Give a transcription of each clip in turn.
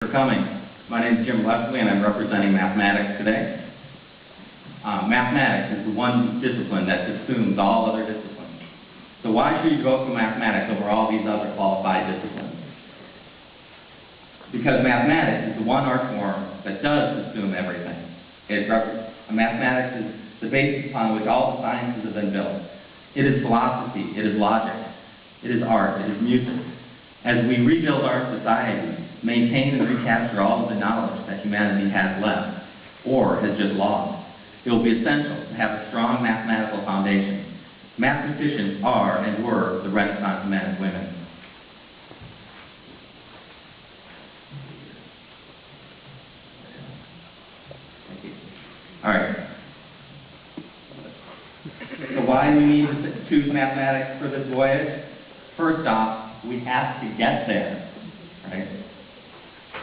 For coming. My name is Jim Leslie, and I'm representing mathematics today. Mathematics is the one discipline that subsumes all other disciplines. So why should you go for mathematics over all these other qualified disciplines? Because mathematics is the one art form that does subsume everything. Mathematics is the basis upon which all the sciences have been built. It is philosophy, it is logic, it is art, it is music. As we rebuild our society, maintain and recapture all of the knowledge that humanity has left, or has just lost, it will be essential to have a strong mathematical foundation. Mathematicians are and were the Renaissance men and women. All right. So why do we need to choose mathematics for this voyage? First off, we have to get there, right?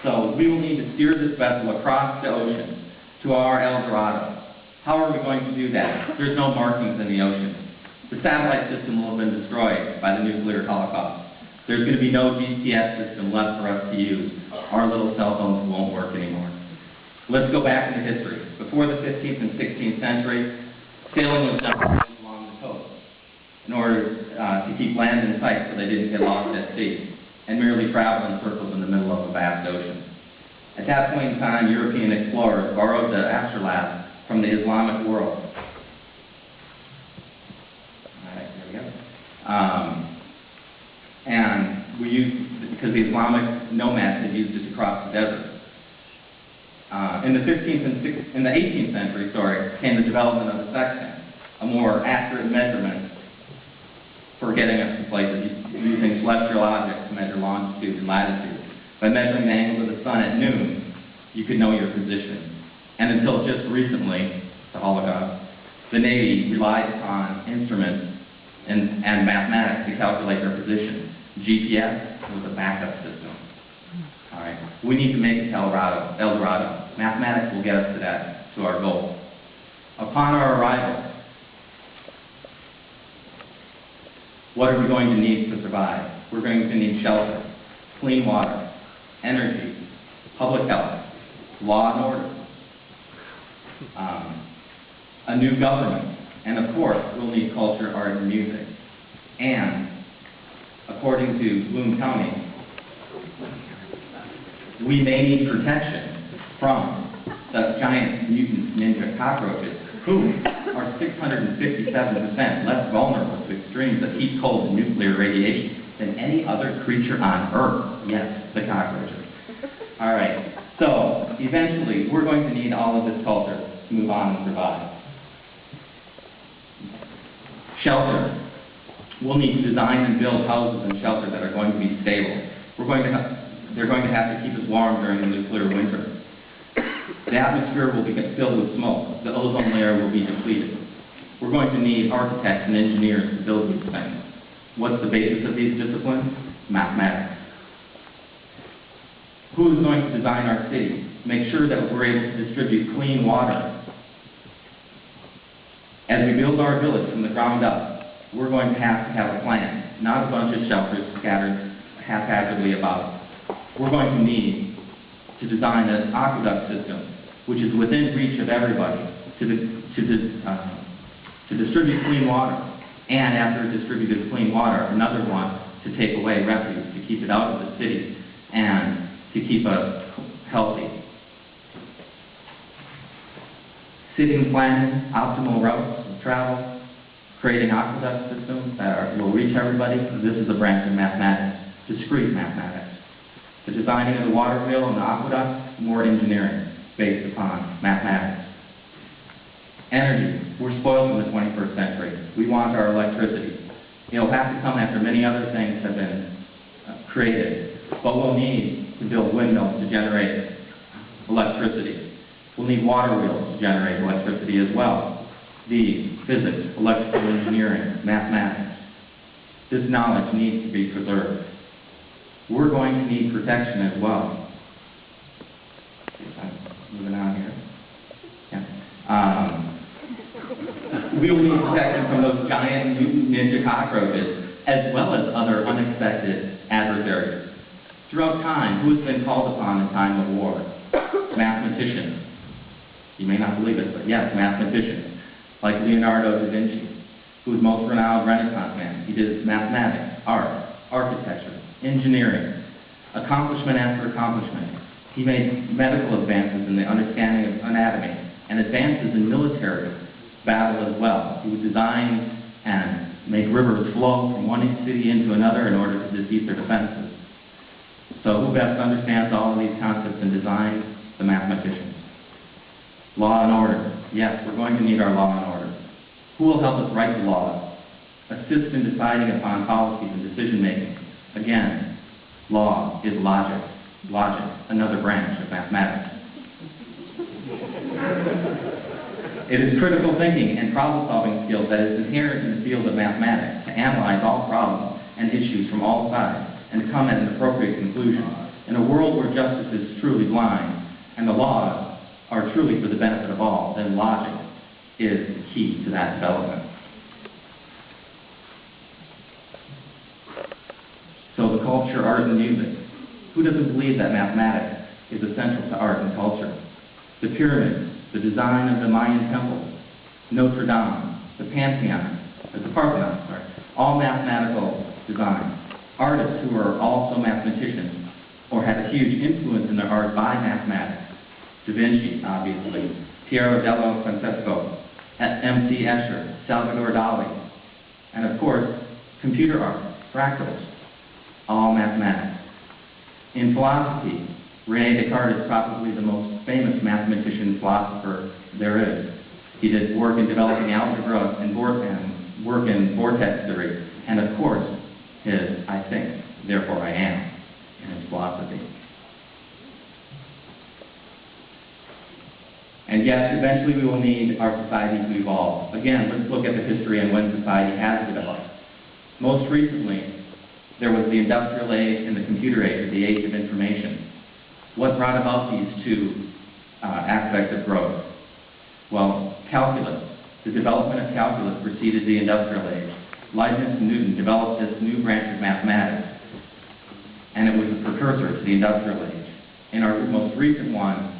So we will need to steer this vessel across the ocean to our El Dorado. How are we going to do that? There's no markings in the ocean. The satellite system will have been destroyed by the nuclear holocaust. There's going to be no GPS system left for us to use. Our little cell phones won't work anymore. Let's go back into history. Before the 15th and 16th century, sailing was done along the coast in order to keep land in sight so they didn't get lost at sea and merely travel in circles in the middle of a vast ocean. At that point in time, European explorers borrowed the astrolabe from the Islamic world. All right, there we go. And we used, because the Islamic nomads had used it to cross the desert. In the 18th century, came the development of the sextant, a more accurate measurement for getting us to places using celestial objects to measure longitude and latitude. By measuring the angle of the sun at noon, you could know your position. And until just recently, the Holocaust, the Navy relied upon instruments and mathematics to calculate their position. GPS was a backup system. All right, we need to make it El Dorado. Mathematics will get us to our goal. Upon our arrival, what are we going to need to survive? We're going to need shelter, clean water, energy, public health, law and order, a new government, and of course, we'll need culture, art, and music. And according to Bloom County, we may need protection from the giant mutant ninja cockroaches, who are 657% less vulnerable to extremes of heat, cold, and nuclear radiation than any other creature on Earth. Yes, the cockroaches. All right, so eventually we're going to need all of this culture to move on and survive. Shelter. We'll need to design and build houses and shelter that are going to be stable. They're going to have to keep us warm during the nuclear winter. The atmosphere will be filled with smoke. The ozone layer will be depleted. We're going to need architects and engineers to build these things. What's the basis of these disciplines? Mathematics. Who is going to design our city? Make sure that we're able to distribute clean water. As we build our village from the ground up, we're going to have a plan, not a bunch of shelters scattered haphazardly about. We're going to need to design an aqueduct system, which is within reach of everybody, to distribute clean water, and after distributed clean water, another one to take away refuse, to keep it out of the city, and to keep us healthy. City planning, optimal routes of travel, creating aqueduct systems that will reach everybody. This is a branch of mathematics, discrete mathematics. The designing of the water wheel and the aqueduct, more engineering based upon mathematics. Energy. We're spoiled in the 21st century. We want our electricity. It'll have to come after many other things have been created. But we'll need to build windmills to generate electricity. We'll need water wheels to generate electricity as well. These, physics, electrical engineering, mathematics. This knowledge needs to be preserved. We're going to need protection as well. Moving on here. Yeah. We will need protection from those giant mutant ninja cockroaches, as well as other unexpected adversaries. Throughout time, who has been called upon in time of war? Mathematicians. You may not believe it, but yes, mathematicians. Like Leonardo da Vinci, who was most renowned Renaissance man. He did mathematics, art, architecture, engineering, accomplishment after accomplishment. He made medical advances in the understanding of anatomy and advances in military battle as well. He would design and make rivers flow from one city into another in order to defeat their defenses. So who best understands all of these concepts in design? The mathematicians. Law and order. Yes, we're going to need our law and order. Who will help us write the laws? Assist in deciding upon policies and decision making. Again, law is logic. Logic, another branch of mathematics. It is critical thinking and problem-solving skills that is inherent in the field of mathematics to analyze all problems and issues from all sides and to come at an appropriate conclusion. In a world where justice is truly blind and the laws are truly for the benefit of all, then logic is the key to that development. So the culture, art, and music. Who doesn't believe that mathematics is essential to art and culture? The pyramids, the design of the Mayan temples, Notre Dame, the Parthenon, all mathematical designs. Artists who are also mathematicians or had a huge influence in their art by mathematics. Da Vinci, obviously, Piero dello Francesco, M.C. Escher, Salvador Dali, and of course, computer art, fractals, all mathematics. In philosophy, René Descartes is probably the most famous mathematician philosopher there is. He did work in developing algebra and work in vortex theory, and of course, his I think, therefore I am, in his philosophy. And yes, eventually we will need our society to evolve. Again, let's look at the history and when society has developed. Most recently, there was the industrial age and the computer age, or the age of information. What brought about these two aspects of growth? Well, calculus. The development of calculus preceded the industrial age. Leibniz and Newton developed this new branch of mathematics, and it was a precursor to the industrial age. In our most recent one,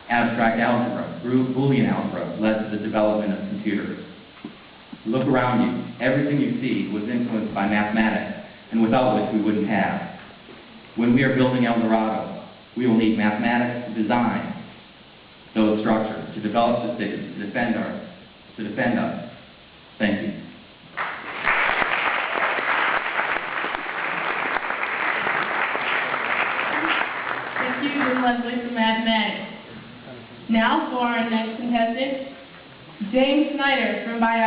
abstract algebra, Boolean algebra, led to the development of computers. Look around you. Everything you see was influenced by mathematics, and without which we wouldn't have. When we are building El Dorado, we will need mathematics to design those structures, to develop the cities, to defend us. Thank you. Thank you, Ms. Leslie, for mathematics. Now for our next contestant, James Snyder from biology.